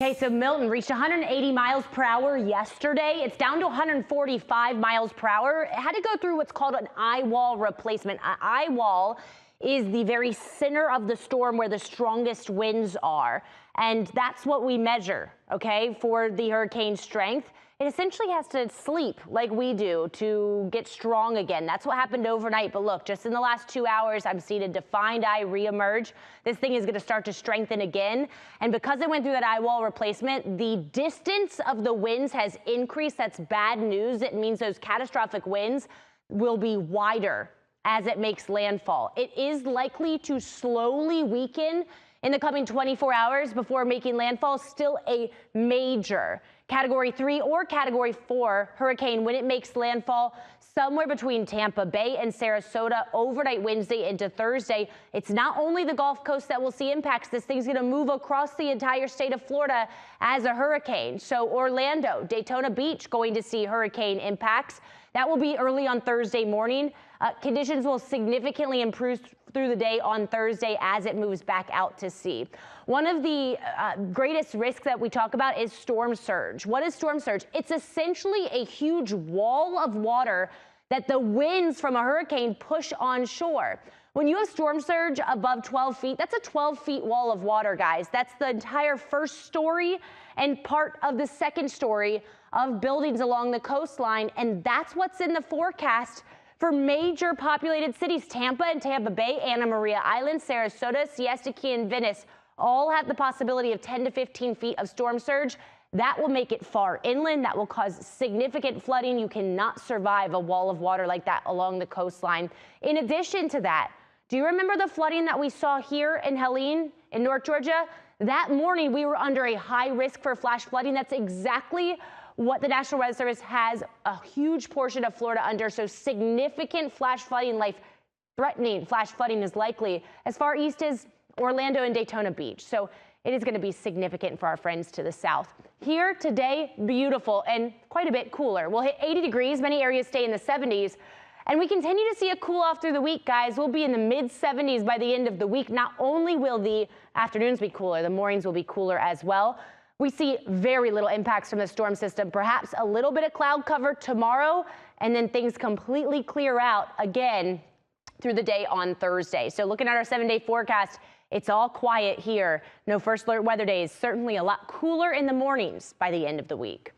Okay, so Milton reached 180 miles per hour yesterday. It's down to 145 miles per hour. It had to go through what's called an eye wall replacement. An eye wall is the very center of the storm where the strongest winds are. And that's what we measure, okay, for the hurricane strength. It essentially has to sleep like we do to get strong again. That's what happened overnight. But look, just in the last 2 hours, I'm seeing a defined eye reemerge. This thing is going to start to strengthen again. And because it went through that eye wall replacement, the distance of the winds has increased. That's bad news. It means those catastrophic winds will be wider as it makes landfall. It is likely to slowly weaken in the coming 24 hours before making landfall. Still a major Category 3 or Category 4 hurricane when it makes landfall somewhere between Tampa Bay and Sarasota overnight Wednesday into Thursday. It's not only the Gulf Coast that will see impacts. This thing's going to move across the entire state of Florida as a hurricane. So Orlando, Daytona Beach going to see hurricane impacts. That will be early on Thursday morning. Conditions will significantly improve through the day on Thursday as it moves back out to sea. One of the greatest risks that we talk about is storm surge. What is storm surge? It's essentially a huge wall of water that the winds from a hurricane push on shore. When you have storm surge above 12 feet, that's a 12-feet wall of water, guys. That's the entire first story and part of the second story of buildings along the coastline, and that's what's in the forecast for major populated cities. Tampa and Tampa Bay, Anna Maria Island, Sarasota, Siesta Key, and Venice all have the possibility of 10 to 15 feet of storm surge. That will make it far inland. That will cause significant flooding. You cannot survive a wall of water like that along the coastline. In addition to that, do you remember the flooding that we saw here in Helene in North Georgia? That morning, we were under a high risk for flash flooding. That's exactly what the National Weather Service has a huge portion of Florida under. So significant flash flooding, life-threatening flash flooding is likely as far east as Orlando and Daytona Beach. So it is going to be significant for our friends to the south. Here today, beautiful and quite a bit cooler. We'll hit 80 degrees. Many areas stay in the 70s. And we continue to see a cool off through the week, guys. We'll be in the mid-70s by the end of the week. Not only will the afternoons be cooler, the mornings will be cooler as well. We see very little impacts from the storm system, perhaps a little bit of cloud cover tomorrow, and then things completely clear out again through the day on Thursday. So looking at our 7-day forecast, it's all quiet here. No first alert weather days, certainly a lot cooler in the mornings by the end of the week.